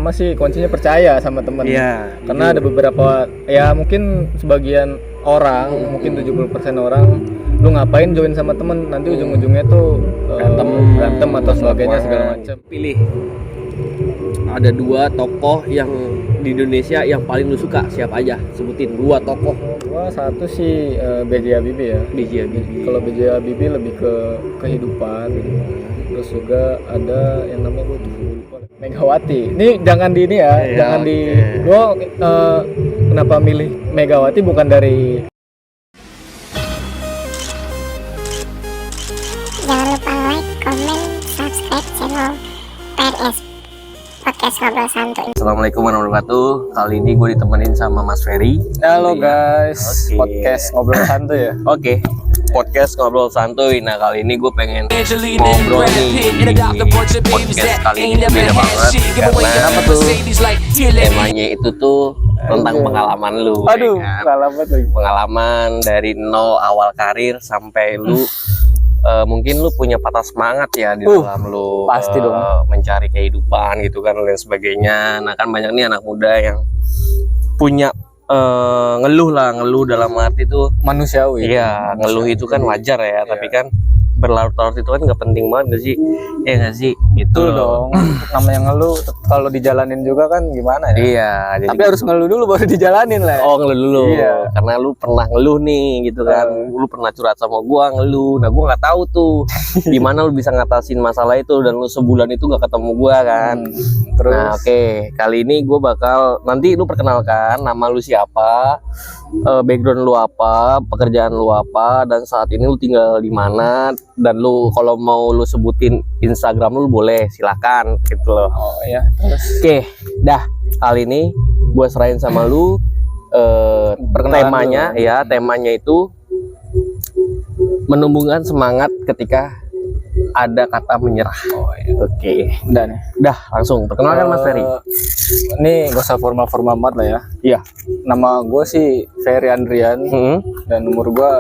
pertama sih kuncinya percaya sama temen. Iya. Karena ada beberapa ya mungkin sebagian orang, mungkin 70% orang lu ngapain join sama temen, nanti ujung-ujungnya tuh berantem atau sebagainya segala macam. Pilih. Ada 2 tokoh yang di Indonesia yang paling lu suka, siapa aja? Sebutin 2 tokoh. Wah, satu sih B.J. Habibie ya. B.J. Habibie. Kalau B.J. Habibie lebih ke kehidupan gitu. Terus juga ada yang namanya gue lupa, Megawati. Ini jangan di ini ya, jangan di gue kenapa milih Megawati bukan dari. Jangan lupa like, comment, subscribe channel PNS Podcast Ngobrol Santuy. Assalamualaikum warahmatullahi wabarakatuh. Kali ini gue ditemenin sama Mas Ferry. Halo guys, podcast Ngobrol Santuy ya. Oke. Podcast Ngobrol Santuy. Nah, kali ini gue pengen ngobrol nih di podcast kali ini beda banget karena apa tuh? Temanya itu tuh tentang pengalaman lu. Aduh, ya kan? pengalaman lagi. Pengalaman dari nol awal karir sampai lu mungkin lu punya patah semangat ya di dalam lu pasti dong mencari kehidupan gitu kan dan lain sebagainya. Nah, kan banyak nih anak muda yang punya ngeluh dalam arti tuh manusiawi. Iya, ngeluh itu kan wajar ya, tapi kan berlarut-larut itu kan nggak penting banget gak sih? Ya nggak sih? Gitu dong. Namanya ngeluh kalau dijalanin juga kan gimana ya? Iya, tapi harus ngeluh dulu baru dijalanin lah. Oh, ngeluh dulu. Iya. Karena lu pernah ngeluh nih gitu kan. Lu pernah curhat sama gua ngeluh. Nah, gua nggak tahu tuh gimana lu bisa ngatasin masalah itu dan lu sebulan itu nggak ketemu gua kan. Terus nah, oke. Kali ini gua bakal nanti lu perkenalkan nama lu siapa, background lu apa, pekerjaan lu apa, dan saat ini lu tinggal di mana, dan lu kalau mau lu sebutin Instagram lu boleh, silakan gitu loh. Oh iya. Oke, dah kali ini gue serahin sama lu temanya dulu. Ya temanya itu menumbuhkan semangat ketika ada kata menyerah. Oh iya. Oke, dah langsung perkenalkan Mas Ferry. Ini gak usah formal banget lah ya. Iya. Nama gue sih Ferry Andrian dan umur gue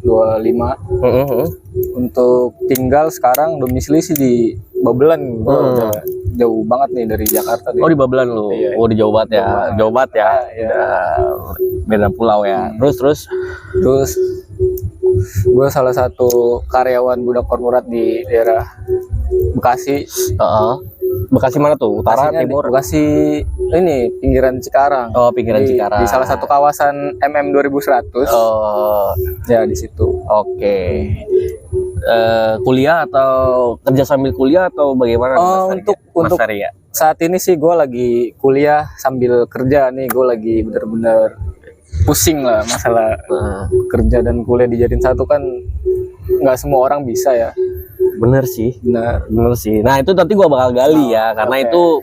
25. Untuk tinggal sekarang domisili sih di Babelan. Gue udah jauh banget nih dari Jakarta. Oh, di Babelan lu. Iya. Oh, di Jawa Barat ya. Jawa Barat ya. Iya. Beda pulau ya. Terus gue salah satu karyawan budak korporat di daerah Bekasi. Bekasi mana tuh? Utara, timur? Bekasi ini pinggiran Cikarang. Oh, pinggiran Cikarang. Di salah satu kawasan MM 2100. Oh, ya di situ. Oke. Kuliah atau kerja sambil kuliah atau bagaimana? Untuk Ferry ya? Saat ini sih gue lagi kuliah sambil kerja nih. Gue lagi bener-bener pusing lah masalah kerja dan kuliah dijadiin satu kan nggak semua orang bisa ya. Bener sih. Nah, itu nanti gua bakal gali karena itu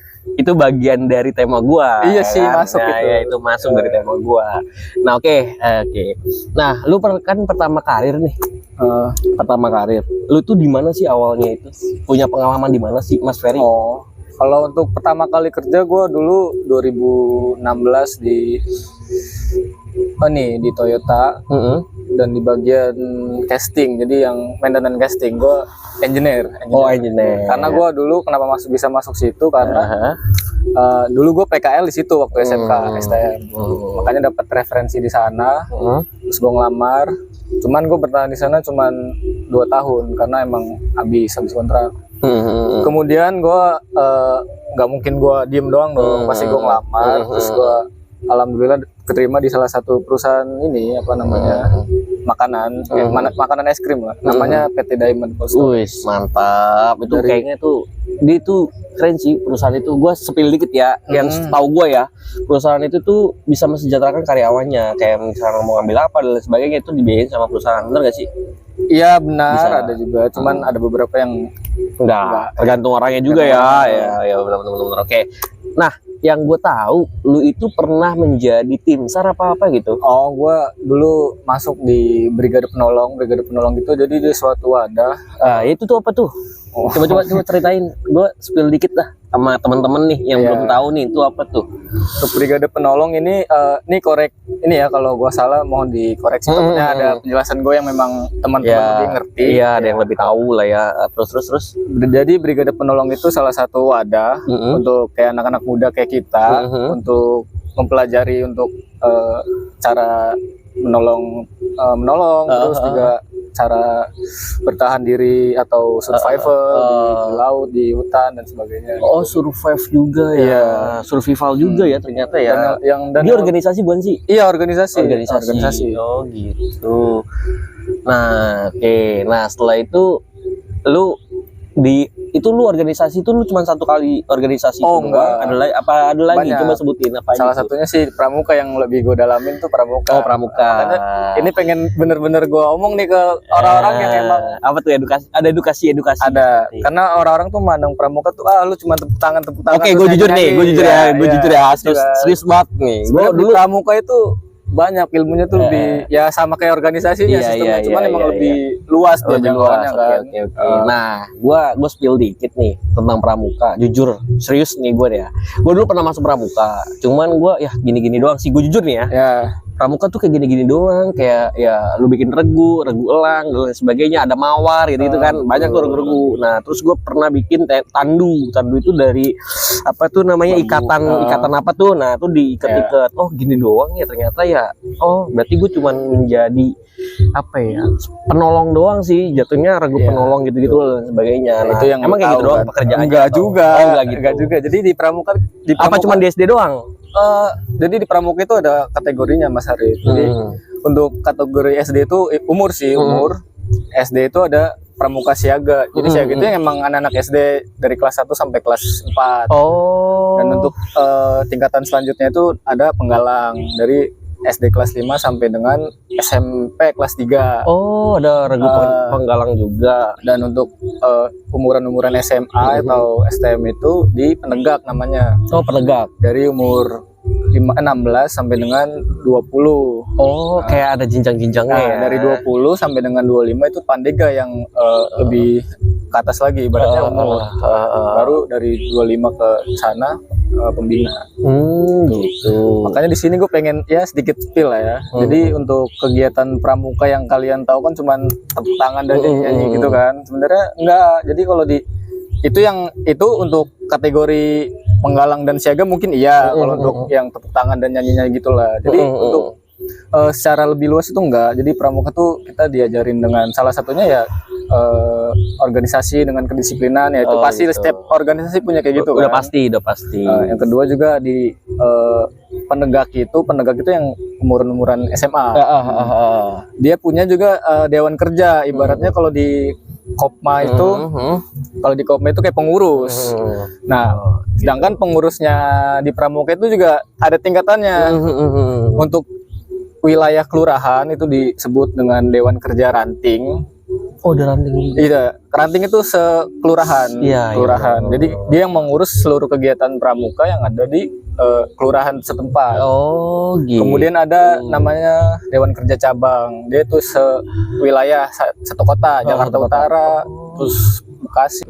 bagian dari tema gua. Iya sih, kan? masuk nah, itu. Ya, itu masuk dari tema gua. Nah, oke. Nah, lu kan pertama karir nih. Pertama karir. Lu tuh di mana sih awalnya itu? Punya pengalaman di mana sih, Mas Ferry? Oh, kalau untuk pertama kali kerja gua dulu 2016 di Toyota. Dan di bagian casting, jadi yang maintenance casting gue engineer. Oh, engineer. Karena gue dulu kenapa bisa masuk situ karena dulu gue PKL di situ waktu SMK STM. Makanya dapat referensi di sana. Terus gue ngelamar. Cuman gue bertahan di sana cuman 2 tahun karena emang habis kontrak. Kemudian gue nggak mungkin gue diem doang dong. Pasti gue ngelamar. Terus gue alhamdulillah keterima di salah satu perusahaan ini makanan es krim lah, namanya PT Diamond. Wih, mantap. Itu kayaknya tuh dia tuh keren sih perusahaan itu. Gua sepil dikit ya, yang tahu gua ya, perusahaan itu tuh bisa mensejahterakan karyawannya, kayak misalnya mau ngambil apa dan sebagainya itu dibiayain sama perusahaan. Bener gak sih? Iya benar, bisa. Ada juga, cuman ada beberapa yang enggak, tergantung orangnya juga ya. Ya benar. Oke. Nah, yang gue tahu lu itu pernah menjadi tim SAR apa gitu. Oh, gue dulu masuk di brigade penolong gitu, jadi di suatu wadah. Itu tuh apa tuh? Oh. Coba ceritain, gue spill dikit lah sama teman-teman nih yang belum tahu nih itu apa tuh. Untuk brigade penolong ini ini ya kalau gua salah mohon dikoreksi. Takutnya ada penjelasan gue yang memang teman-teman lebih ngerti. Iya, ada yang lebih tahu lah ya. Terus. Jadi brigade penolong itu salah satu wadah untuk kayak anak-anak muda kayak kita untuk mempelajari untuk cara menolong terus juga cara bertahan diri atau survival di laut, di hutan dan sebagainya. Oh, survive juga ya. Iya. Survival juga ya ternyata ya. Dan Dia organisasi bukan sih? Iya, organisasi. Oh, gitu. Nah, oke. Nah, setelah itu lu lu organisasi itu lu cuma satu kali organisasi Oh, itu enggak. Ada lagi? Banyak. Coba sebutin apa Salah itu. satunya sih pramuka yang lebih gue dalamin tuh pramuka. Oh, pramuka. Makanya ini pengen bener-bener gue omong nih ke orang-orang yang emang apa tuh edukasi ada. Karena orang-orang tuh mandang pramuka tuh lu cuma tepuk tangan. Oke, gue jujur ya, serius banget nih. Gue dulu pramuka itu banyak ilmunya tuh lebih ya sama kayak organisasinya sistemnya, cuman emang lebih luas dia jangkauannya kan. Oke. Nah, gua spill dikit nih tentang pramuka. Jujur, serius nih gue ya. Gue dulu pernah masuk pramuka. Cuman gue ya gini-gini doang sih. Gue jujur nih ya. Ya. Pramuka tuh kayak gini-gini doang, kayak ya lu bikin regu elang dan sebagainya, ada mawar gitu kan, banyak tuh regu. Nah, terus gue pernah bikin tandu itu dari apa tuh namanya ikatan apa tuh, nah tuh diikat-ikat. Oh gini doang ya ternyata ya. Oh berarti gue cuman menjadi apa ya, penolong doang sih jatuhnya, regu penolong gitu-gitu dan sebagainya. Nah, itu yang emang kayak gitu doang pekerjaannya? Enggak juga. Enggak juga. Jadi di pramuka apa cuma di SD doang? Jadi di pramuka itu ada kategorinya Mas Hari. Jadi untuk kategori SD itu umur. SD itu ada pramuka siaga. Jadi siaga itu yang emang anak-anak SD dari kelas 1 sampai kelas 4. Oh. Dan untuk tingkatan selanjutnya itu ada penggalang dari SD kelas 5 sampai dengan SMP kelas 3. Oh, ada regu penggalang juga. Dan untuk umuran-umuran SMA atau STM itu di penegak namanya. Oh, penegak. Dari umur 16 sampai dengan 20. Oh, kayak ada jenjang-jenjangnya ya. Dari 20 sampai dengan 25 itu pandega yang lebih ke atas lagi ibaratnya umur. Baru dari 25 ke sana pembina. Gitu. Makanya di sini gue pengen ya sedikit spill lah ya. Jadi untuk kegiatan pramuka yang kalian tahu kan cuman tepuk tangan dan nyanyi gitu kan. Sebenarnya enggak. Jadi kalau itu untuk kategori penggalang dan siaga mungkin iya. Kalau untuk yang tepuk tangan dan nyanyinya gitulah. Jadi untuk secara lebih luas itu enggak. Jadi pramuka tuh kita diajarin dengan salah satunya ya organisasi dengan kedisiplinan, ya itu pasti setiap organisasi punya kayak gitu udah kan. Udah pasti. Yang kedua juga di penegak itu yang umuran SMA. Dia punya juga dewan kerja, ibaratnya kalau di Kopma itu kayak pengurus. Nah, sedangkan pengurusnya di pramuka itu juga ada tingkatannya. Untuk wilayah kelurahan itu disebut dengan dewan kerja ranting. Oh, ada ranting. Iya, ranting itu sekelurahan. Kelurahan. Jadi dia yang mengurus seluruh kegiatan pramuka yang ada di kelurahan setempat. Oh, gitu. Kemudian ada namanya dewan kerja cabang. Dia itu sewilayah satu kota, Jakarta Utara, terus Bekasi.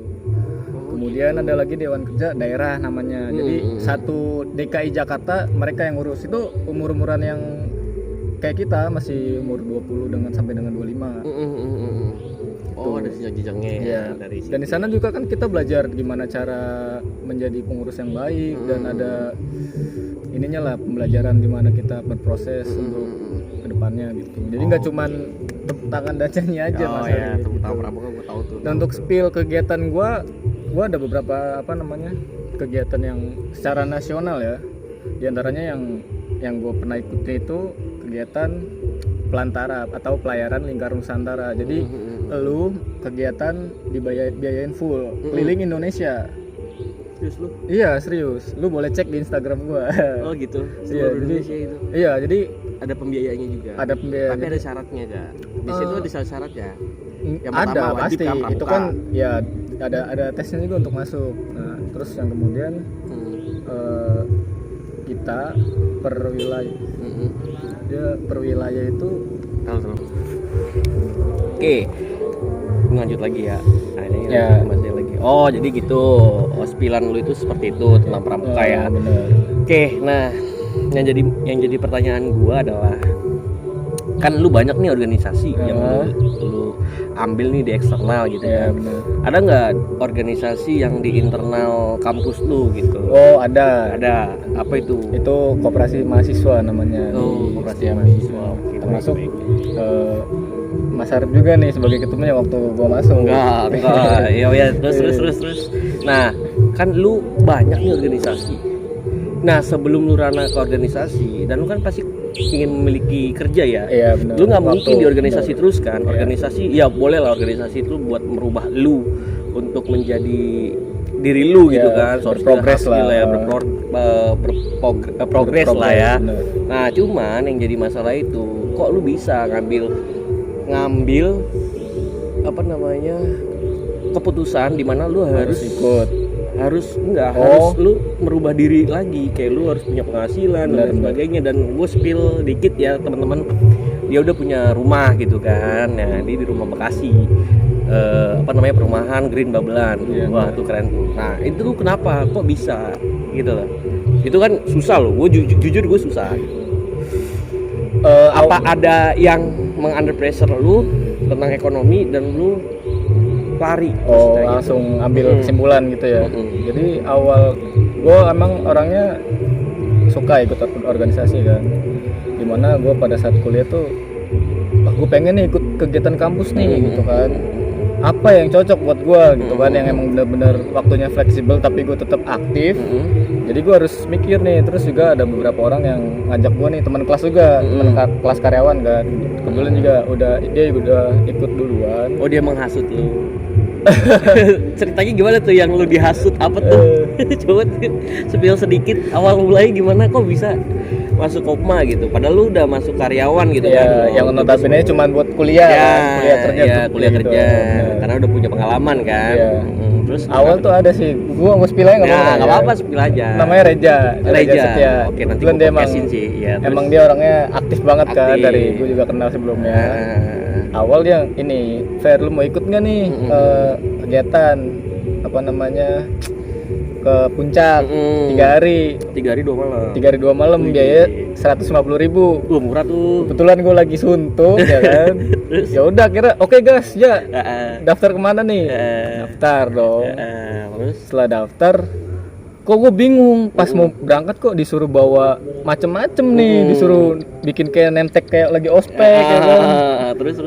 Kemudian ada lagi dewan kerja daerah namanya. Jadi satu DKI Jakarta mereka yang ngurus. Itu umur-umuran yang kayak kita masih umur 20 sampai dengan 25. Oh, ada jenjang-jenjangnya ya. Dari dan di sana juga kan kita belajar gimana cara menjadi pengurus yang baik dan ada ininya lah pembelajaran gimana kita berproses untuk kedepannya gitu. Jadi nggak cuman tepuk tangan dan nyanyi aja Mas. Ya, tepuk tangan pramuka gue tahu tuh. Dan untuk spill kegiatan gua ada beberapa kegiatan yang secara nasional ya. Di antaranya yang gue pernah ikuti itu kegiatan pelantara atau pelayaran lingkar Nusantara. Jadi lu kegiatan dibiayain full keliling Indonesia. Serius lu? Iya, serius. Lu boleh cek di Instagram gua. Oh gitu. Iya, Indonesia itu. Iya, jadi ada pembiayaannya juga. Ada pembiayaan. Tapi ada syaratnya enggak? Di situ ada syarat ya? Yang ada pasti. Kan, itu kan ya ada tesnya juga untuk masuk. Nah, terus yang kemudian kita per wilayah. Dia per wilayah itu Oke. Lanjut lagi ya. Nah, ini masih lagi Oh, jadi gitu. Ospilan lu itu seperti itu tentang pramuka ya. Bener. Oke, nah yang jadi pertanyaan gua adalah kan lu banyak nih organisasi yang lu ambil nih di eksternal gitu ya. Bener. Ada nggak organisasi yang di internal kampus lu gitu? Oh, ada. Ada. Apa itu? Itu koperasi mahasiswa namanya. Oh, di koperasi STM. mahasiswa. Oke, Termasuk baik. Mas Arif juga nih sebagai ketumnya waktu gua masuk. Enggak. Ya, terus. Nah, kan lu banyak nih organisasi. Nah, sebelum lu rana ke organisasi, dan lu kan pasti ingin memiliki kerja ya. Iya, benar. Lu nggak mungkin Waktu- di organisasi benar. terus kan. Organisasi ya boleh lah, organisasi itu buat merubah lu untuk menjadi diri lu gitu Ya, kan. Soal berprogres skill, lah. ya, berprogres lah ya. Benar. Nah, cuman yang jadi masalah itu kok lu bisa ngambil apa namanya keputusan di mana lu harus ikut. harus Oh. lu merubah diri lagi, kayak lu harus punya penghasilan dan lain sebagainya. Dan gue spill dikit ya teman-teman, dia udah punya rumah gitu kan. Nah, dia di rumah Bekasi, apa namanya, perumahan Green Babelan. Iya, Wah, tuh keren tuh. Nah, itu tuh kenapa kok bisa gitu loh. Itu kan susah loh, gue jujur gue susah gitu. Apa ada yang meng-under pressure lu tentang ekonomi dan lu lari? Oh, Maksudnya langsung ambil kesimpulan gitu ya. Jadi awal gue emang orangnya suka ikut organisasi kan. Dimana gue pada saat kuliah tuh, gue pengen nih ikut kegiatan kampus nih gitu kan. Apa yang cocok buat gue gitu kan, yang emang bener-bener waktunya fleksibel tapi gue tetap aktif. Jadi gue harus mikir nih. Terus juga ada beberapa orang yang ngajak gue nih, teman kelas juga, teman kelas karyawan kan. Kebetulan juga dia udah ikut duluan. Oh, dia menghasut lu. Ceritanya gimana tuh yang lu dihasut, apa tuh? Coba spill sedikit awal mulai gimana kok bisa masuk Kopma gitu. Padahal lu udah masuk karyawan gitu Ya, kan. yang notabene cuma buat kuliah, ya, kan? Kuliah kerja ya, tuh, kuliah gitu. kerja. Bener. Karena udah punya pengalaman kan. Iya. Terus Awal tuh ada sih, gua mau spill aja nggak ya, apa-apa. nggak apa-apa, spill aja. Namanya Reja Setia. Oke, nanti Kebetulan gua dia emang, podcastin sih. Ya, terus. emang dia orangnya aktif banget kan, Aktif. dari gua juga kenal sebelumnya. Nah, Awal dia ini, Fer, lu mau ikut nggak nih kegiatan apa namanya ke puncak 3 hari 3 hari 2 malam. 3 hari 2 malam, biaya 150.000. Murah tuh. Kebetulan gue lagi suntuk ya kan. Ya udah kira oke gas ya. Daftar kemana nih? Daftar dong. Terus Setelah daftar, kok gue bingung pas mau berangkat kok disuruh bawa macem-macem nih, disuruh bikin kayak nemtek kayak lagi ospek ya kan. terus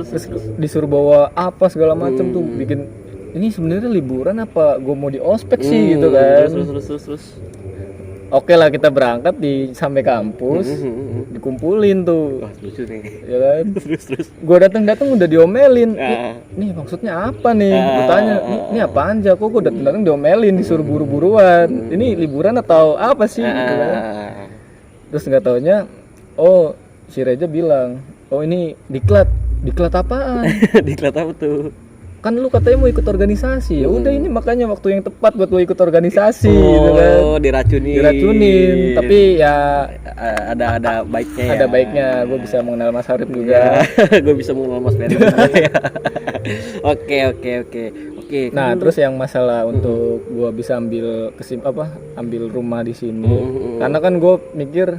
Disuruh bawa apa segala macem tuh, bikin ini sebenarnya liburan apa gue mau di ospek sih gitu kan. Terus. Oke lah, kita berangkat sampai kampus, dikumpulin tuh. Wah, lucu nih. Ya kan? Terus. Gue datang udah diomelin. Nih maksudnya apa nih? Gue tanya, ini apaan aja? Kok gue datang diomelin, disuruh buru-buruan. Ini liburan atau apa sih? Gitu kan? Terus nggak taunya, oh si Reja bilang, oh ini diklat apaan? Diklat apa tuh? Kan lu katanya mau ikut organisasi. Ya udah, ini makanya waktu yang tepat buat lu ikut organisasi gitu kan. Oh, diracunin. Tapi ya ada baiknya ya. ada baiknya. Gue bisa mengenal Mas Arif juga. Gue bisa mengenal Mas Ferry juga ya. Oke. Nah, terus yang masalah untuk gue bisa ambil rumah di sini. Karena kan gue mikir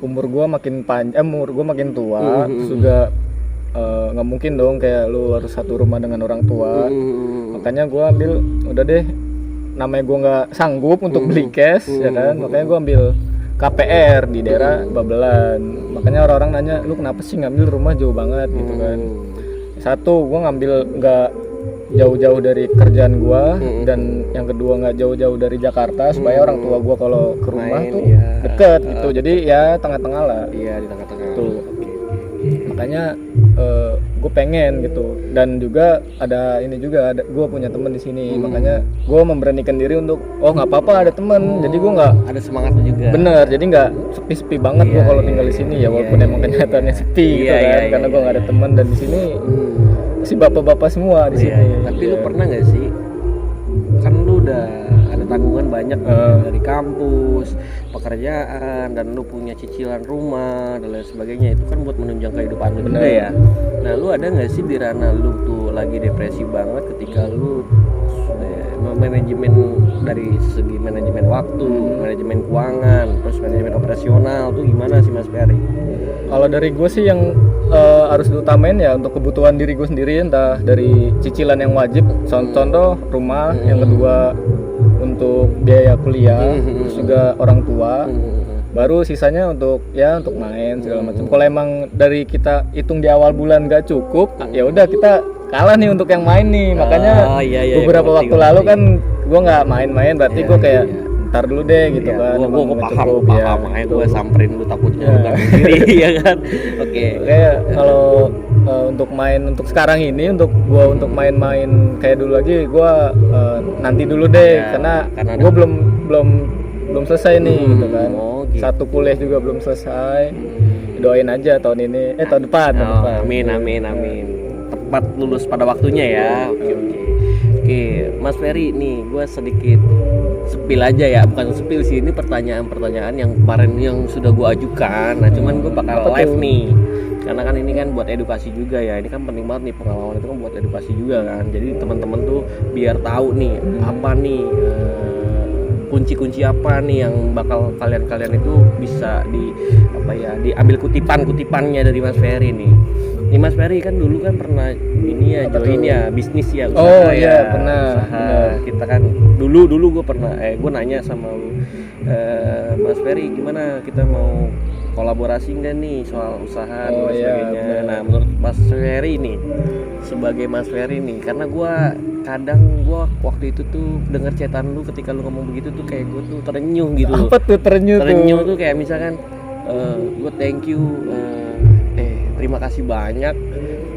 umur gue makin tua, terus juga nggak mungkin dong kayak lu harus satu rumah dengan orang tua. Makanya gue ambil, udah deh, namanya gue nggak sanggup untuk beli cash ya kan, makanya gue ambil KPR di daerah Babelan. Makanya orang-orang nanya, lu kenapa sih ngambil rumah jauh banget gitu kan. Satu, gue ngambil nggak jauh-jauh dari kerjaan gue, dan yang kedua nggak jauh-jauh dari Jakarta, supaya orang tua gue kalau ke rumah tuh deket gitu. Jadi ya tengah-tengah lah. Iya, di tengah-tengah. Tuh. Makanya gue pengen gitu. Dan juga ada ini juga, gue punya temen di sini. Makanya gue memberanikan diri untuk nggak apa-apa ada temen. Jadi gue nggak, ada semangatnya juga. bener, jadi nggak sepi-sepi banget gue kalau tinggal di sini ya, walaupun emang kenyataannya sepi gitu kan, karena gue nggak ada temen. Dan di sini si bapak-bapak semua di sini. Tapi lu pernah nggak sih, kan lu udah ada tanggungan banyak dari kampus, pekerjaan, dan lu punya cicilan rumah dan lain sebagainya, itu kan buat menunjang kehidupan lu juga ya. Nah, lu ada nggak sih di ranah lu tuh lagi depresi banget ketika lu manajemen dari segi manajemen waktu, manajemen keuangan, terus manajemen operasional tuh gimana sih Mas Ferry? Kalau dari gue sih yang harus diutamain ya untuk kebutuhan diri gue sendiri, entah dari cicilan yang wajib, contoh rumah, yang kedua untuk biaya kuliah, terus juga orang tua, baru sisanya untuk main segala macam. Kalau emang dari kita hitung di awal bulan gak cukup, ya udah kita kalah nih untuk yang main nih. Makanya beberapa waktu lalu kan gue nggak main-main, berarti gue kayak ntar dulu deh gitu kan. Gue paham, makanya gue samperin lu takutnya lu ganggu diri ya kan. Oke. Kayak kalau untuk main untuk sekarang ini untuk main-main kayak dulu lagi gue nanti dulu deh, karena gue belum selesai nih gitu kan. Gitu. Satu kuliah juga belum selesai. Doain aja tahun ini, tahun depan. Amin. Tepat lulus pada waktunya ya. Oke, Mas Ferry nih, gue sedikit sepil aja ya, bukan sepil sih, ini pertanyaan-pertanyaan yang kemarin yang sudah gue ajukan. Nah, cuman gue bakal live nih, karena kan ini kan buat edukasi juga ya. Ini kan penting banget nih, pengalaman itu kan buat edukasi juga kan. Jadi teman-teman tuh biar tahu nih apa nih kunci-kunci apa nih yang bakal kalian itu bisa diambil kutipannya dari Mas Ferry nih. Ini Mas Ferry kan dulu kan pernah join bisnis ya, usaha pernah. Kita kan dulu gue pernah gue nanya sama lu, Mas Ferry gimana kita mau kolaborasi nggak nih soal usaha dan sebagainya. Nah, menurut Mas Ferry nih, sebagai Mas Ferry nih, karena gue waktu itu tuh denger chatan lu ketika lu ngomong begitu tuh kayak gue tuh terenyuh gitu. Apa tuh terenyuh tuh kayak misalkan gue thank you, terima kasih banyak,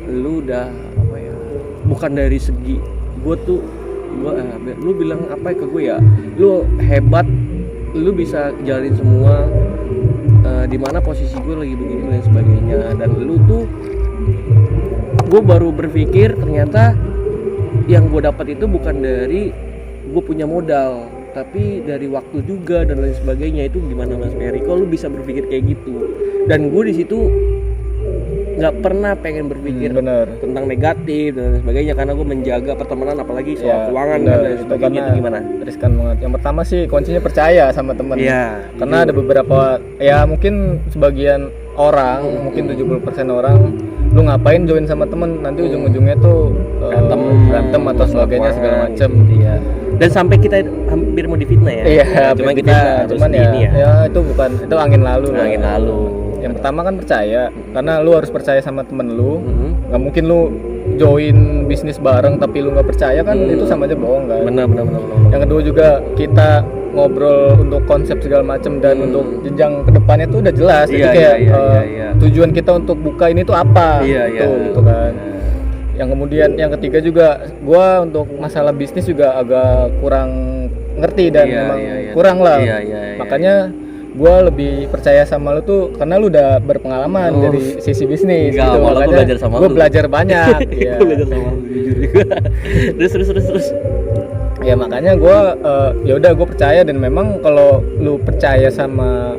lu udah bukan dari segi lu bilang apa ke gue ya, lu hebat, lu bisa jalanin semua, dimana posisi gue lagi begini dan sebagainya, dan lu tuh gue baru berpikir ternyata yang gue dapat itu bukan dari gue punya modal, tapi dari waktu juga dan lain sebagainya. Itu gimana Mas Ferry? Kok lu bisa berpikir kayak gitu? Dan gue di situ nggak pernah pengen berpikir tentang negatif dan lain sebagainya, karena gue menjaga pertemanan, apalagi soal keuangan dan lain sebagainya. Itu gimana? Riskan banget. Yang pertama sih kuncinya percaya sama teman. Karena ada beberapa mungkin sebagian orang, mungkin 70% orang, lu ngapain join sama temen, nanti ujung-ujungnya tuh berantem atau sebagainya segala macem. Dan sampai kita hampir mau difitnah ya. Cuma kita cuman itu bukan, itu angin lalu. Yang pertama kan percaya, karena lu harus percaya sama temen lu. Nggak mungkin lu join bisnis bareng tapi lu nggak percaya kan, itu sama aja bohong kan. Benar. Yang kedua juga kita ngobrol untuk konsep segala macam dan untuk jenjang kedepannya tuh udah jelas. Jadi kayak tujuan kita untuk buka ini tuh apa, gitu kan. Yang kemudian yang ketiga juga, gue untuk masalah bisnis juga agak kurang ngerti dan memang kurang lah. Makanya gue lebih percaya sama lu tuh karena lu udah berpengalaman dari sisi bisnis. Gitu. Makanya gue belajar banyak. Gue belajar sama lu jujur juga. Terus. Ya makanya gue udah gue percaya, dan memang kalau lu percaya sama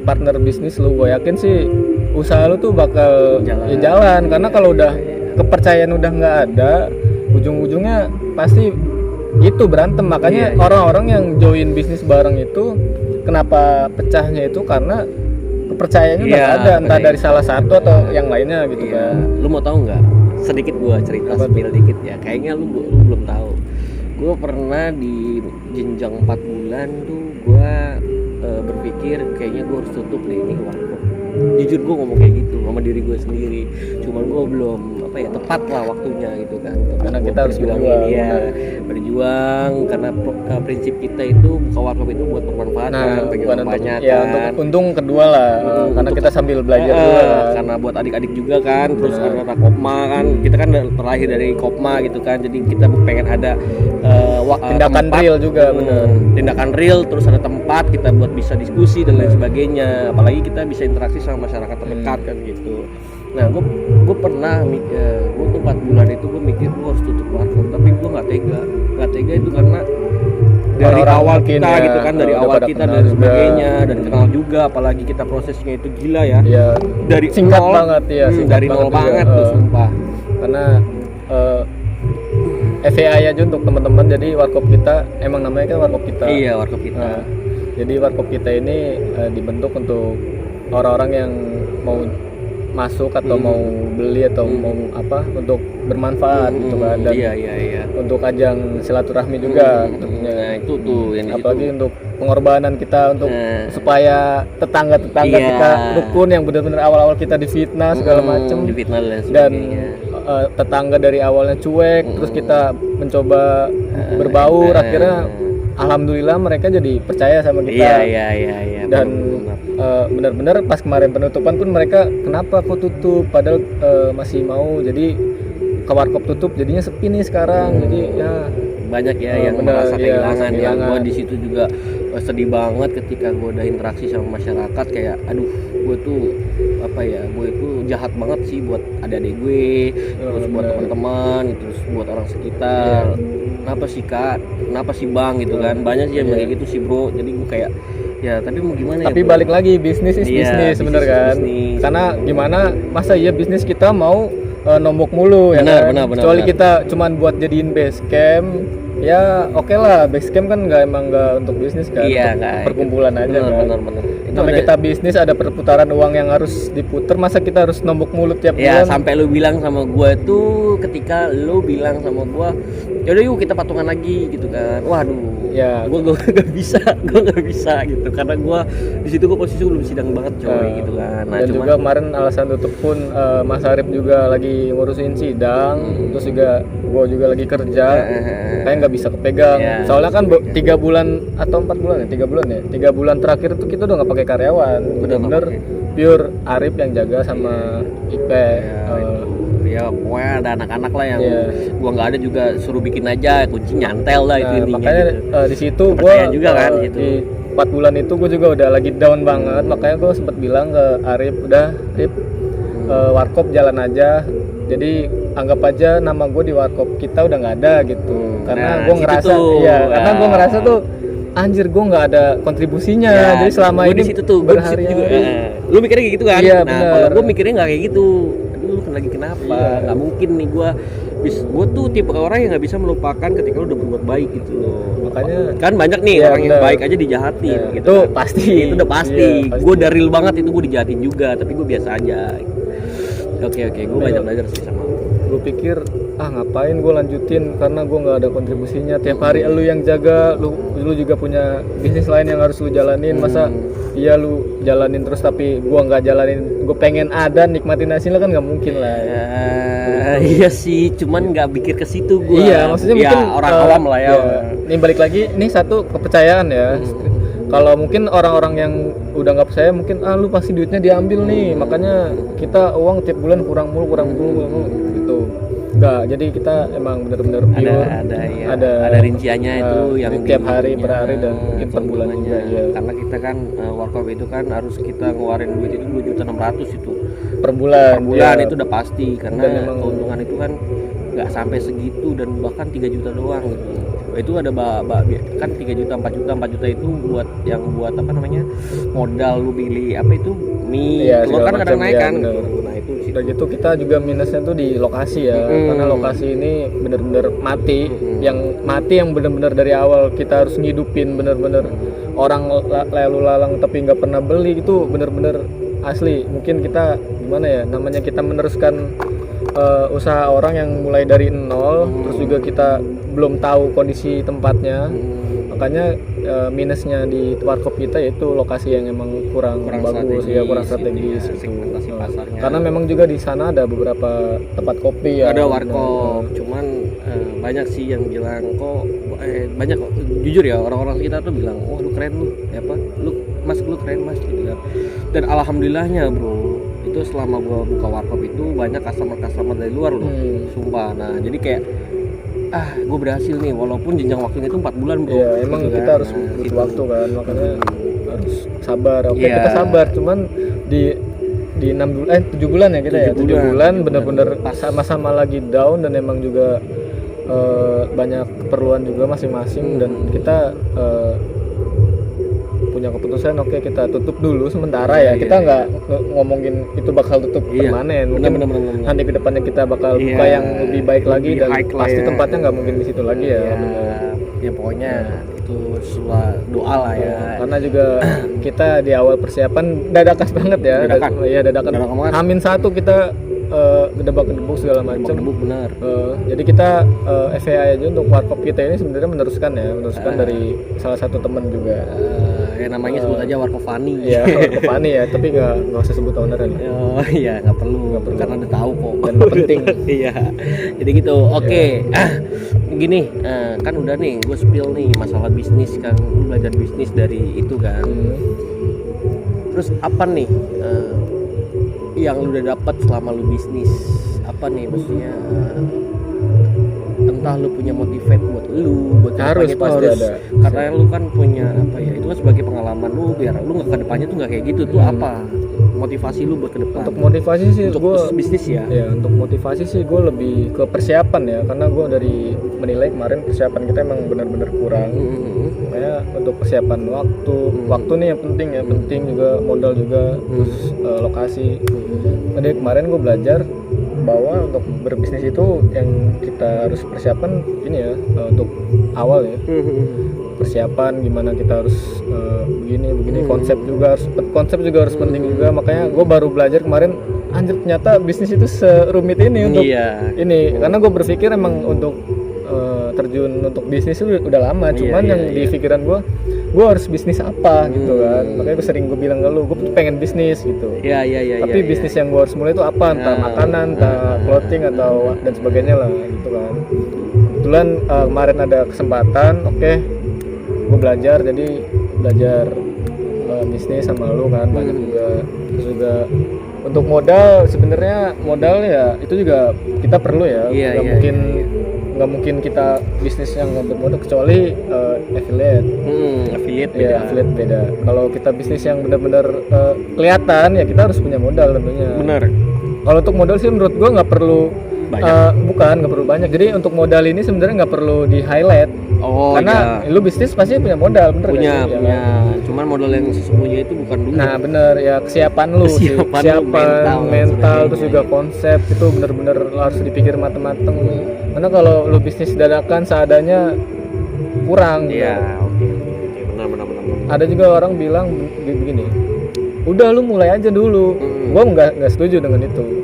partner bisnis lu, gue yakin sih usaha lu tuh bakal jalan. Karena kalau udah kepercayaan udah nggak ada, ujung-ujungnya pasti itu berantem. Makanya orang-orang yang join bisnis bareng itu kenapa pecahnya itu karena kepercayaannya udah nggak ada, entah dari salah satu atau yang lainnya gitu kan. Lu mau tahu nggak? Sedikit gue cerita spill dikit ya. Kayaknya lu belum tahu. Gue pernah di jenjang 4 bulan tuh gue berpikir kayaknya gue harus tutup deh ini warkop. Jujur gue ngomong kayak gitu sama diri gue sendiri. Cuman gue belum tepat lah waktunya gitu kan. Karena kita harus berjuang karena prinsip kita itu buka warkop itu buat bermanfaat bagi orang banyak kan. Untuk untung kedua lah, karena kita sambil belajar juga kan. Karena buat adik-adik juga kan. Terus anak Kopma kan, kita kan terlahir dari Kopma gitu kan. Jadi kita pengen ada tindakan tempat, real juga, tindakan real, terus ada tempat kita buat bisa diskusi dan lain sebagainya. Apalagi kita bisa interaksi sama masyarakat terdekat kan gitu. Nah, gue pernah gue tuh 4 bulan itu gue mikir gue harus tutup warkop, tapi gue nggak tega itu karena dari awal kita gitu kan, dari awal kita dan sebagainya, dan kenal juga, apalagi kita prosesnya itu gila ya. Dari singkat banget ya, dari nol banget tuh sumpah. Karena FYI aja untuk teman-teman. Jadi warkop kita emang namanya kan warkop kita. Iya, warkop kita. Nah, jadi warkop kita ini dibentuk untuk orang-orang yang mau masuk atau mau beli atau mau apa untuk bermanfaat gitu kan, dan iya. untuk ajang silaturahmi juga tentunya. Nah, itu tuh yang di Apalagi situ. untuk pengorbanan kita untuk supaya tetangga-tetangga Iya. kita rukun, yang benar-benar awal-awal kita difitnah segala macam, difitnah dan dan sebagainya. tetangga dari awalnya cuek terus kita mencoba berbaur, akhirnya alhamdulillah mereka jadi percaya sama kita. Iya. Dan benar-benar pas kemarin penutupan pun mereka kenapa kok tutup padahal masih mau, jadi ke warkop tutup jadinya sepi nih sekarang. Jadi ya banyak ya yang benar, merasa iya, kehilangan. Ya, kehilangan. gue di situ juga sedih banget ketika gue udah interaksi sama masyarakat, kayak aduh gue tuh apa ya, gue itu jahat banget sih buat adik-adik gue, terus buat teman-teman, terus buat orang sekitar. Kenapa sih kak, kenapa sih bang gitu kan, banyak sih yang kayak gitu sih bro. Jadi gue kayak ya tapi mau gimana tapi ya bro? balik lagi bisnis is Iya, bisnis bener bisnis is kan, bisnis. karena gimana masa iya bisnis kita mau nombok mulu ya kan, kecuali kita cuman buat jadiin base camp ya oke lah, base camp kan emang nggak untuk bisnis kan, Iya, untuk nggak, perkumpulan aja kan. bener. Itu Namanya ada- kita bisnis ada perputaran uang yang harus diputer, masa kita harus nombok mulut tiap ya bulan. sampai lu bilang sama gua tuh, ketika lu bilang sama gua yaudah yuk kita patungan lagi gitu kan, waduh Ya. gua nggak bisa gitu, karena gua di situ gua posisi belum sidang banget coy gitu kan. Nah Dan cuman juga kemarin alasan tutup pun Mas Arif juga lagi ngurusin sidang, terus juga gua juga lagi kerja, kayak nggak bisa kepegang. Ya. Soalnya kan 3 bulan atau 4 bulan ya, 3 bulan ya, 3 bulan terakhir tuh kita udah nggak pakai karyawan, bener-bener pure Arif yang jaga sama Ipe. ya pokoknya ada anak-anak lah yang Iya. gua nggak ada juga suruh bikin aja, kunci nyantel lah itu intinya. Makanya gitu. di situ gua Kepercayaan juga kan gitu. di 4 bulan itu gue juga udah lagi down banget, makanya gue sempat bilang ke Arif, udah Arif warkop jalan aja, jadi anggap aja nama gue di warkop kita udah nggak ada gitu. Karena Nah, gue situ ngerasa tuh. karena gue ngerasa tuh anjir gue nggak ada kontribusinya, Ya, jadi selama gua ini di situ tuh, gua di situ juga. Lu mikirnya kayak gitu kan? Iya, nah, bener. kalau gua mikirnya nggak kayak gitu. Aduh, lu lagi kenapa? Nggak mungkin nih gua tuh tipe orang yang nggak bisa melupakan ketika lu udah berbuat baik gitu loh. Makanya Kan banyak nih Iya, orang yang bener. baik aja dijahatin Ya, gitu. itu kan. pasti. Itu udah pasti. Iya, pasti. Gua dari real banget itu gua dijahatin juga, tapi gua biasa aja. Oke, gua banyak belajar sih sama lu. gue pikir ngapain gue lanjutin karena gue nggak ada kontribusinya, tiap hari lu yang jaga, lu juga punya bisnis lain yang harus lu jalanin, masa iya lu jalanin terus tapi gue nggak jalanin, gue pengen ada nikmatin hasilnya kan nggak mungkin lah ya. Iya sih, cuman nggak pikir ke situ gua. Iya, maksudnya ya, mungkin orang awam lah ya. Ini balik lagi, ini satu kepercayaan ya. Kalau mungkin orang-orang yang udah nggak percaya mungkin lu pasti duitnya diambil nih, makanya kita uang tiap bulan kurang mulu gitu. Enggak, jadi kita emang benar-benar pure. Ada rinciannya itu yang tiap hari di- per hari dan mungkin per bulan juga ya. Karena kita kan warkop itu kan harus kita ngeluarin duit itu 2.600.000 itu Per bulan. per bulan, ya. itu udah pasti, karena Dan emang- keuntungan itu kan nggak sampai segitu dan bahkan 3 juta doang gitu. Itu ada kan 3 juta 4 juta itu buat apa namanya, modal lu beli apa itu mie, Iya, telur kan segala kadang macam, naik iya, kan. bener. Nah itu sih. Udah gitu kita juga minusnya tuh di lokasi ya, karena lokasi ini bener-bener mati, yang bener-bener dari awal kita harus ngidupin bener-bener orang lalu lalang tapi nggak pernah beli, itu bener-bener asli. Mungkin kita gimana ya, namanya kita meneruskan usaha orang yang mulai dari nol, terus juga kita belum tahu kondisi tempatnya, makanya minusnya di warkop kita yaitu lokasi yang emang kurang bagus ya, kurang strategis gitu ya, gitu. segmentasi pasarnya. Karena memang juga di sana ada beberapa tempat kopi ya, Ada warkop, cuman banyak sih yang bilang kok banyak kok, jujur ya orang-orang sekitar tuh bilang, wah lu keren lu, apa lu keren mas gitu kan. Dan alhamdulillahnya bro, itu selama gua buka warkop itu banyak customer dari luar loh, sumpah. Nah jadi kayak gue berhasil nih, walaupun jenjang waktunya itu 4 bulan bro. Iya, emang gitu kita kan. harus Nah, butuh gitu. waktu kan, makanya harus sabar. Oke, Iya. kita sabar, cuman di 7 bulan ya kita ya, 7 bulan bener-bener sama-sama lagi down, dan emang juga banyak keperluan juga masing-masing, dan kita punya keputusan oke kita tutup dulu sementara ya. Kita nggak ngomongin itu bakal tutup permanen. Mungkin nanti ke depannya kita bakal buka yang lebih baik lagi dan pasti tempatnya nggak mungkin di situ lagi ya. Ya pokoknya itu sebuah doa lah ya. Karena juga kita di awal persiapan dadakan banget ya. Dadakan. H-1 kita gedebak-gedebuk segala macam. Benar. Jadi kita FYI aja untuk warkop kita ini sebenarnya meneruskan dari salah satu teman juga. Ya namanya sebut aja Warkop Fani. Iya, Warkop Fani ya, tapi nggak usah sebut ownernya. Oh iya, nggak perlu karena udah tahu kok dan penting. Iya. Jadi gitu. Oke. Gini, kan udah nih gue spill nih masalah bisnis kan, lu belajar bisnis dari itu kan. Terus apa nih yang lu udah dapat selama lu bisnis? Apa nih maksudnya? Entah lu punya motivate buat lu, buat harus pasti ada. Karena lu kan punya apa ya? Itu kan sebagai pengalaman lu biar lu nggak ke depannya tuh nggak kayak gitu. Tuh apa motivasi lu buat ke depan? Untuk motivasi sih gue bisnis ya. Ya, untuk motivasi sih gue lebih ke persiapan ya, karena gue dari menilai kemarin persiapan kita emang benar-benar kurang. Makanya untuk persiapan waktu nih yang penting ya, penting juga modal juga, terus lokasi. Jadi kemarin gue belajar bahwa untuk berbisnis itu yang kita harus persiapan ini ya, untuk awal ya, persiapan gimana kita harus begini konsep juga harus penting juga. Makanya gue baru belajar kemarin, anjir ternyata bisnis itu serumit ini untuk ini, karena gue berpikir emang untuk terjun untuk bisnis itu udah lama, cuman yang di pikiran gue harus bisnis apa gitu kan. Makanya gue bilang ke lu, gue pengen bisnis gitu. Tapi bisnis yang gue harus mulai itu apa, entah makanan, entah clothing atau dan sebagainya lah gitu kan. Kebetulan kemarin ada kesempatan, gue belajar bisnis sama lu kan, banyak juga. Terus juga untuk modal, sebenarnya modal ya itu juga kita perlu ya. Nggak mungkin kita bisnis yang bermodal kecuali affiliate. Affiliate beda. Kalau kita bisnis yang benar-benar kelihatan ya kita harus punya modal tentunya. Benar. Kalau untuk modal sih menurut gua nggak perlu nggak perlu banyak. Jadi untuk modal ini sebenarnya nggak perlu di highlight. Karena lu bisnis pasti punya modal, bener punya. Ya, cuman modal yang sesungguhnya itu bukan duit. Nah bener ya, kesiapan mental terus juga konsep itu bener-bener harus dipikir mateng-mateng. Karena kalau lu bisnis dadakan seadanya kurang. Benar. Ada juga orang bilang begini, udah lu mulai aja dulu. Gua nggak setuju dengan itu.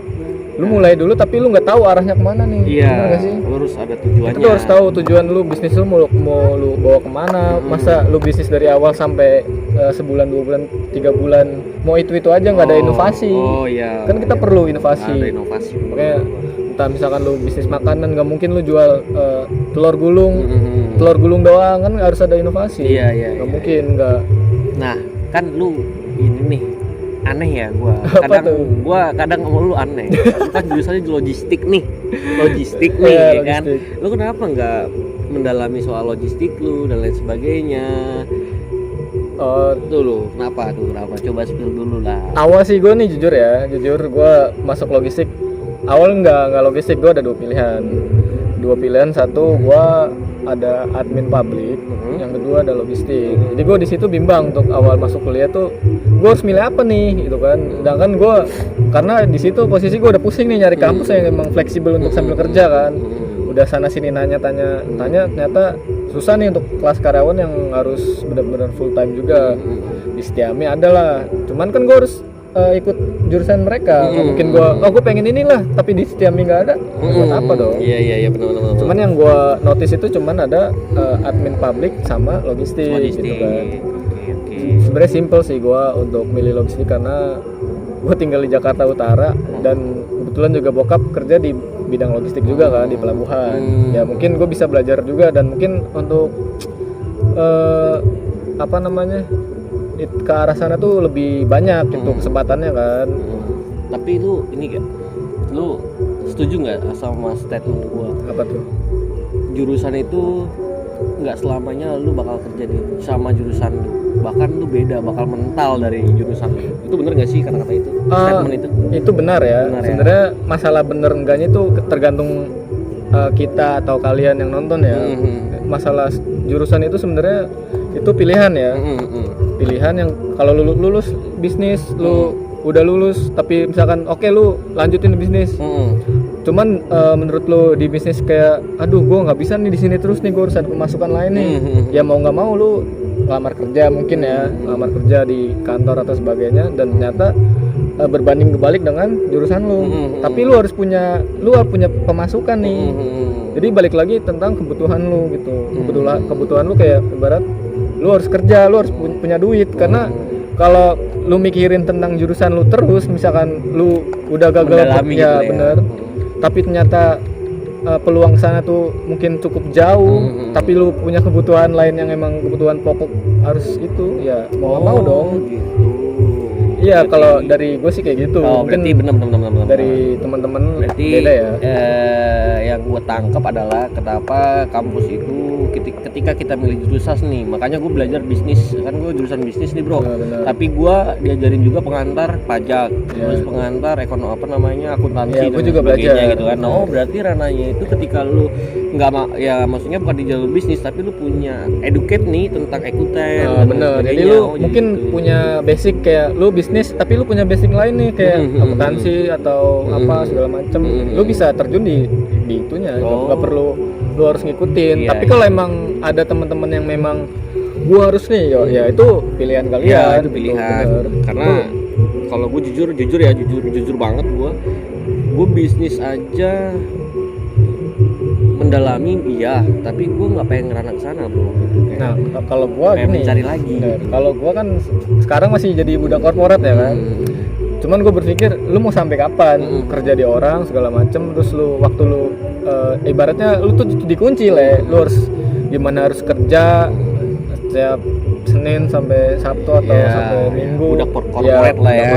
Lu mulai dulu tapi lu nggak tahu arahnya kemana nih. Benar gak sih? Lu harus ada tujuannya. Lu harus tahu tujuan lu, bisnis lu mau lu bawa kemana. Masa lu bisnis dari awal sampai sebulan, 2 bulan, 3 bulan mau itu aja nggak ada inovasi. Kan kita perlu inovasi. Ada inovasi. Makanya entah misalkan lu bisnis makanan, nggak mungkin lu jual telur gulung doang, kan harus ada inovasi. Nggak mungkin nggak. Nah kan lu ini nih aneh ya, kadang ngomong lu aneh. Lu kan jurusannya logistik nih ya kan. Lu kenapa nggak mendalami soal logistik lu dan lain sebagainya? Tuh lu kenapa coba spill dulu lah. Awal sih gue nih jujur gue masuk logistik awal nggak logistik. Gue ada dua pilihan. Satu gue ada admin publik, yang kedua ada logistik. Jadi gue di situ bimbang untuk awal masuk kuliah tuh gue harus milih apa nih gitu kan. Sedangkan gue karena di situ posisi gue udah pusing nih nyari kampus yang memang fleksibel untuk sambil kerja kan. Udah sana sini tanya ternyata susah nih untuk kelas karyawan yang harus benar-benar full time juga. Di Setiami ada lah, cuman kan gue harus ikut jurusan mereka. Nggak mungkin gue pengen inilah tapi di Setiami nggak ada, buat apa dong? Iya benar. Cuman yang gue notice itu cuman ada admin publik sama logistik. Gitu kan. Sebenarnya simple sih gue untuk milih logistik karena gue tinggal di Jakarta Utara dan kebetulan juga bokap kerja di bidang logistik juga kan, di pelabuhan. Ya mungkin gue bisa belajar juga dan mungkin untuk ke arah sana tuh lebih banyak itu kesempatannya kan. Tapi lu ini gak, lu setuju nggak sama statement gua? Apa tuh? Jurusan itu nggak selamanya lu bakal kerja sama jurusan lu, bahkan lu bakal mental dari jurusan lu. Itu bener nggak sih kata-kata itu? Statement itu? Itu benar ya. Sebenarnya masalah bener enggaknya itu tergantung kita atau kalian yang nonton ya. Masalah jurusan itu sebenarnya itu pilihan ya. Pilihan yang kalau lu lulus bisnis, lu udah lulus tapi misalkan oke, lu lanjutin bisnis. Cuman menurut lu di bisnis kayak aduh gue nggak bisa nih di sini terus nih, gue harus ada pemasukan lain nih. Ya mau nggak mau lu lamar kerja mungkin ya, lamar kerja di kantor atau sebagainya, dan ternyata berbanding kebalik dengan jurusan lu. Tapi lu harus punya pemasukan nih. Jadi balik lagi tentang kebutuhan lu gitu. Kebutuhan lu kayak ibarat lu harus kerja, lu harus punya duit. Karena kalau lu mikirin tentang jurusan lu terus, misalkan lu udah gagal ya gitu bener, tapi ternyata peluang sana tuh mungkin cukup jauh, tapi lu punya kebutuhan lain yang emang kebutuhan pokok harus itu, ya mau dong gitu. Iya, kalau dari gue sih kayak gitu. Mungkin benar. Dari teman-teman berarti beda ya. Yang gue tangkap adalah kenapa kampus itu ketika kita milih jurusan nih, makanya gue belajar bisnis, kan gue jurusan bisnis nih bro. Tapi gue diajarin juga pengantar pajak, terus pengantar akuntansi dan juga sebagainya belajar gitu kan. Berarti ranahnya itu ketika lu nggak ya maksudnya bukan di jalur bisnis, tapi lu punya educate nih tentang akuntan. Bener. Jadi lu mungkin gitu punya basic kayak lu bisnis, tapi lu punya basic lain nih kayak akuntansi atau apa segala macem. Lu bisa terjun di itunya, nggak perlu lu harus ngikutin. Tapi kalau emang ada teman-teman yang memang gua harus nih, ya itu pilihan kalian. Ya, itu pilihan. Karena kalau gue jujur banget, gue bisnis aja mendalami tapi gue nggak pengen ngerana ke sana bro. Nah kalau gue mencari lagi. Kalau gue kan sekarang masih jadi budak korporat ya kan. Cuman gue berpikir lu mau sampai kapan kerja di orang segala macem, terus lu waktu lu ibaratnya lu tuh dikunci lah. Lu harus harus kerja setiap Senin sampai Sabtu atau sampai Minggu. Budak korporat lah ya.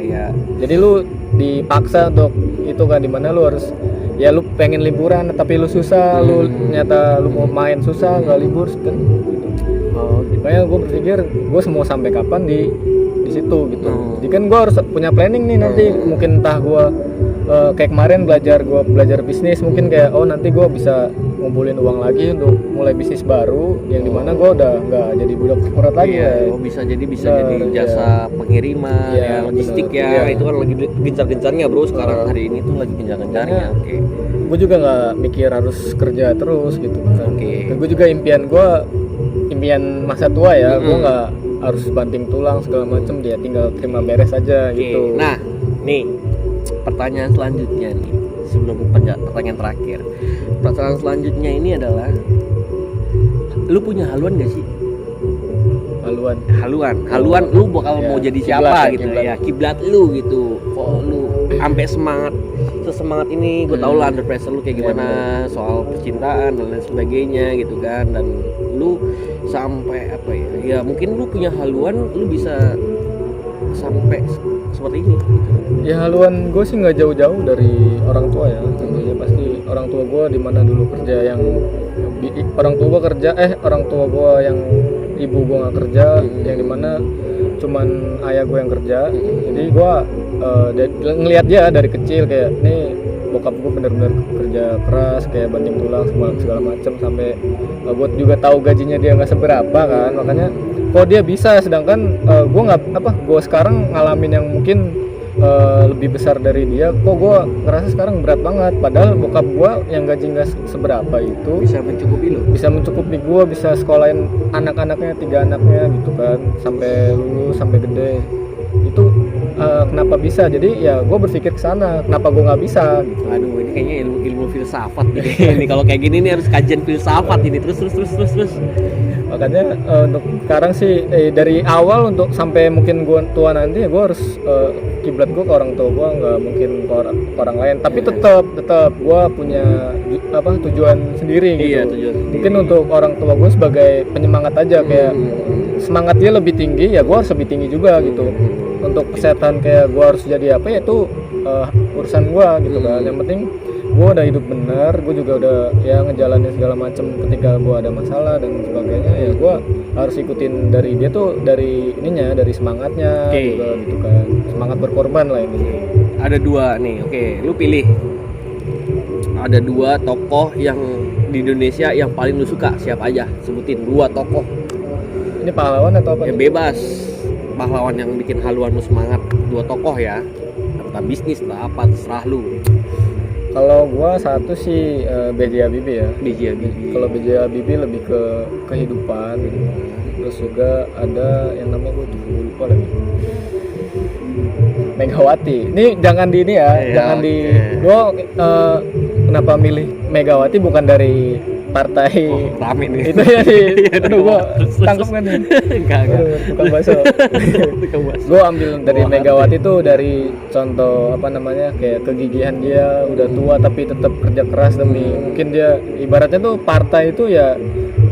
Ya. Jadi lu dipaksa untuk itu kan, dimana lu harus lu pengen liburan tapi lu susah, lu ternyata lu mau main susah nggak libur kan gitu. Makanya gue berpikir gue mau sampai kapan di situ gitu. Jadi kan gue harus punya planning nih nanti, mungkin entah gue kayak kemarin belajar bisnis, mungkin kayak nanti gue bisa ngumpulin uang lagi untuk mulai bisnis baru yang dimana gue udah nggak jadi budak korporat lagi. Bisa jadi jasa pengiriman logistik itu kan lagi gencar-gencarnya bro sekarang. Hari ini tuh lagi gencar-gencarnya. Gue juga nggak mikir harus kerja terus gitu kan. Gue juga impian masa tua ya. Gue nggak harus banting tulang segala macem, dia tinggal terima beres aja gitu. Nah nih pertanyaan selanjutnya nih, sebelum pertanyaan terakhir. Pertanyaan selanjutnya ini adalah, lu punya haluan gak sih? Haluan lu bakal mau jadi siapa gitu ya, kiblat lu gitu. Kok lu sampai sesemangat ini, gue tau lah under pressure lu kayak gimana soal percintaan dan lain sebagainya gitu kan. Dan lu sampai ya mungkin lu punya haluan, lu bisa sampai seperti ini gitu. Ya haluan gue sih nggak jauh-jauh dari orang tua ya. Tentunya pasti orang tua gue di mana dulu kerja, yang orang tua gue yang ibu gue nggak kerja, yang dimana cuman ayah gue yang kerja. Jadi gue ngelihat dia dari kecil kayak nih, bokap gue bener-bener kerja keras kayak banting tulang segala macam, sampai gue juga tahu gajinya dia nggak seberapa kan. Makanya kok dia bisa, sedangkan gue sekarang ngalamin yang mungkin lebih besar dari dia, kok gue ngerasa sekarang berat banget. Padahal bokap gue yang gaji nggak seberapa itu bisa mencukupi gue, bisa sekolahin anak-anaknya, 3 anaknya gitu kan, sampai lulus sampai gede. Itu kenapa bisa? Jadi ya gue berpikir ke sana, kenapa gue nggak bisa gitu. Aduh, ini kayaknya ilmu filsafat ini. Kalau kayak gini nih harus kajian filsafat ini terus. Makanya untuk sekarang sih dari awal untuk sampai mungkin gue tua nanti ya gue harus kiblat gue ke orang tua gue, nggak mungkin ke orang lain. Tapi tetap gue punya tujuan sendiri gitu. Tujuan mungkin sendiri. Untuk orang tua gue sebagai penyemangat aja, kayak semangat dia lebih tinggi ya gue harus lebih tinggi juga gitu. Untuk kesehatan kayak gue harus jadi apa ya itu urusan gue gitu kan. Yang penting gue udah hidup benar, gue juga udah ngejalanin segala macam. Ketika gue ada masalah dan sebagainya ya gue harus ikutin dari dia tuh, dari semangatnya juga gitu kan, semangat berkorban lah ini. Ada 2 nih, lu pilih. Ada 2 tokoh yang di Indonesia yang paling lu suka, siapa aja? Sebutin 2 tokoh. Ini pahlawan atau apa? Ya bebas. Pahlawan yang bikin haluanmu semangat, 2 tokoh ya. Entah bisnis lah apa, terserah lu. Kalau gua satu sih B.J. Habibie ya. B.J. Habibie. Kalau B.J. Habibie lebih ke kehidupan gitu. Terus juga ada yang namanya gue lupa lagi. Megawati. Ini jangan di ini ya, jangan di gua kenapa milih Megawati bukan dari partai rame nih. itu ya sih. Aduh gua tangkap kan nih. Enggak. Bukan bakso. Gua ambil dari Megawati tuh dari contoh apa namanya kayak kegigihan dia udah tua tapi tetap kerja keras demi mungkin dia ibaratnya tuh partai itu ya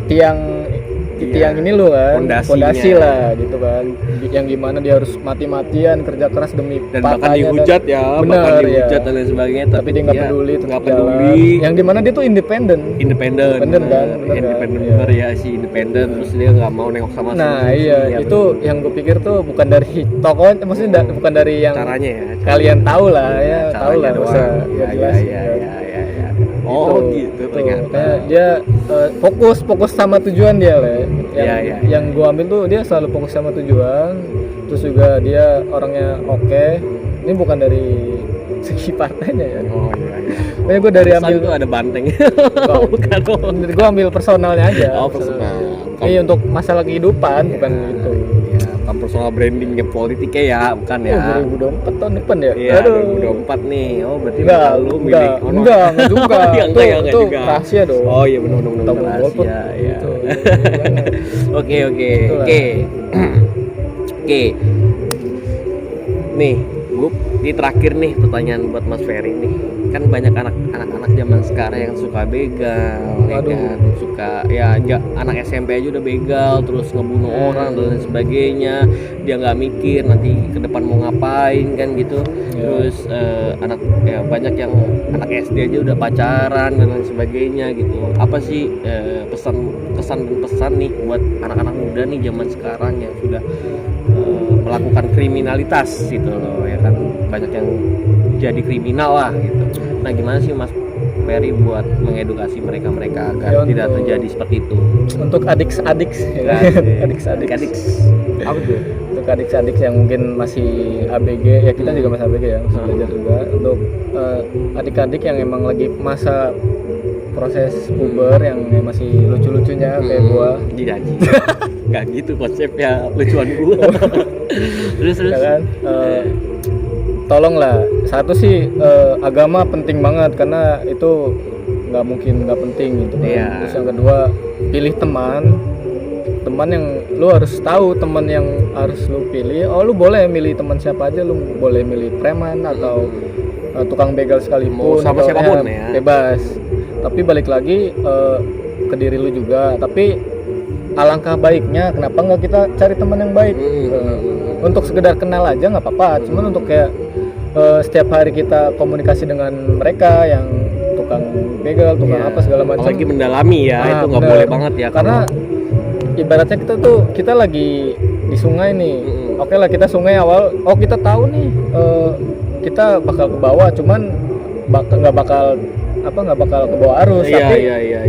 tiang ini loh kan fondasi lah gitu kan yang gimana dia harus mati-matian kerja keras demi dan bahkan partainya dihujat ya bener, bahkan dihujat dan lain sebagainya tapi dia nggak peduli nggak peduli yang dimana dia tuh independen kan bener ya si independen terus dia nggak mau nengok sama iya itu yang gue pikir tuh bukan dari tokoh maksudnya bukan dari yang caranya ya kalian tahu lah ya tahu lah jelas oh gitu ternyata dia fokus sama tujuan dia lah yang gua ambil tuh dia selalu fokus sama tujuan terus juga dia orangnya oke. Ini bukan dari segi partainya ya makanya gua dari ambil tuh ada banteng bukan gua ambil personalnya aja personal ini untuk masalah kehidupan bukan gitu bukan personal brandingnya politiknya ya bukan ya 2024 tahun depan ya iya 2024 nih berarti lu milih enggak juga itu rahasia dong oh iya benar rahasia ya oke nih gue di terakhir nih pertanyaan buat Mas Ferry nih kan banyak anak-anak zaman sekarang yang suka begal ya kan suka anak SMP aja udah begal terus ngebunuh orang dan lain sebagainya dia nggak mikir nanti ke depan mau ngapain kan gitu terus banyak yang anak SD aja udah pacaran dan lain sebagainya gitu apa sih kesan dan pesan nih buat anak-anak muda nih zaman sekarang yang sudah melakukan kriminalitas gitu loh ya kan banyak yang jadi kriminal lah gitu. Nah gimana sih Mas Ferry buat mengedukasi mereka agar tidak terjadi seperti itu? Untuk adik-adik apa tuh? Untuk adik-adik yang mungkin masih ABG ya kita juga masih ABG ya masih belajar juga untuk adik-adik yang emang lagi masa proses puber yang masih lucu-lucunya kayak gua digaji nggak gitu konsepnya lucuan gua terus ya kan tolonglah satu sih agama penting banget karena itu nggak mungkin nggak penting gitu kan. Terus yang kedua pilih teman yang lu harus tahu teman yang harus lu pilih lu boleh milih teman siapa aja lu boleh milih preman atau tukang begal sekalipun sama siapapun bebas tapi balik lagi ke diri lu juga tapi alangkah baiknya kenapa nggak kita cari teman yang baik untuk sekedar kenal aja nggak apa-apa cuman untuk kayak setiap hari kita komunikasi dengan mereka yang tukang begal tukang apa segala macam apalagi mendalami ya itu nggak boleh banget ya karena ibaratnya kita lagi di sungai nih oke lah kita sungai awal kita tahu nih kita bakal ke bawah cuman nggak bakal ke bawah arus tapi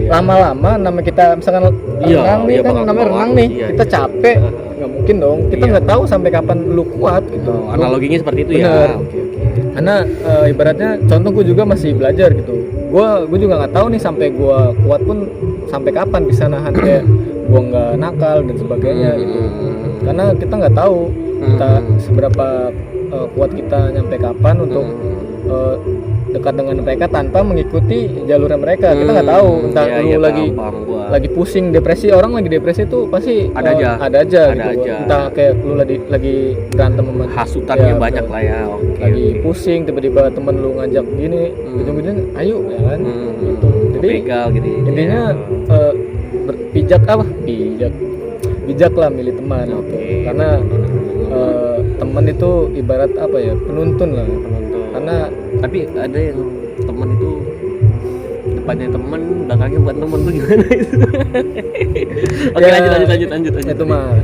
lama-lama namanya kita misalkan renang nih kan namanya renang nih kita capek nggak mungkin dong kita nggak tahu sampai kapan lu kuat gitu analoginya seperti itu ya karena ibaratnya contoh gue juga masih belajar gitu gue juga nggak tahu nih sampai gue kuat pun sampai kapan bisa nahan kayak gue nggak nakal dan sebagainya gitu karena kita nggak tahu kita seberapa kuat kita nyampe kapan untuk dekat dengan mereka tanpa mengikuti jalurnya mereka kita nggak tahu entah lu lagi pusing depresi orang lagi depresi itu pasti ada aja entah kayak lu lagi berantem sama hasutannya banyak lah ya lagi pusing tiba-tiba temen lu ngajak gini ujung-ujungnya ayo ya kan gitu jadi begal gitu intinya bijak lah milih teman gitu. Karena teman itu ibarat apa ya penuntun lah karena tapi ada yang teman itu depannya teman belakangnya buat teman tuh gimana itu oke lanjut itu mah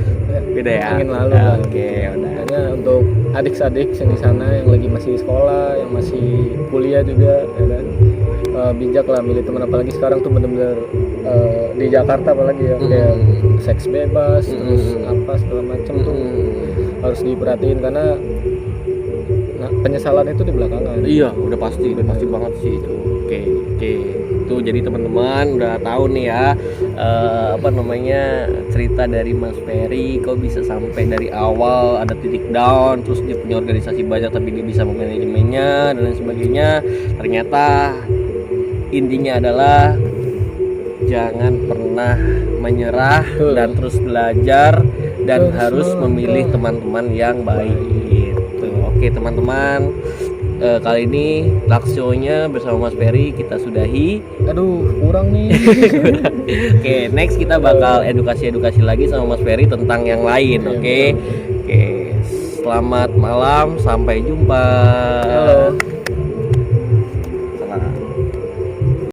beda ya angin lalu ya, oke udah makanya untuk adik-adik yang di sana yang lagi masih sekolah yang masih kuliah juga ya kan bijak lah milih teman apalagi sekarang tuh benar-benar di Jakarta apalagi ya, kayak seks bebas terus apa segala macam tuh harus diperhatiin karena penyesalan itu di belakangan. Iya, udah pasti banget sih itu. Oke. Itu jadi teman-teman udah tahu nih ya cerita dari Mas Ferry kok bisa sampai dari awal ada titik down, terus dia punya organisasi banyak tapi dia bisa memanajemennya dan lain sebagainya. Ternyata intinya adalah jangan pernah menyerah dan terus belajar dan harus memilih teman-teman yang baik gitu. Oke teman-teman, kali ini Laksionya bersama Mas Ferry kita sudahi. Aduh, kurang nih. Oke, next kita bakal edukasi lagi sama Mas Ferry tentang yang lain. Oke. Selamat malam, sampai jumpa. Halo.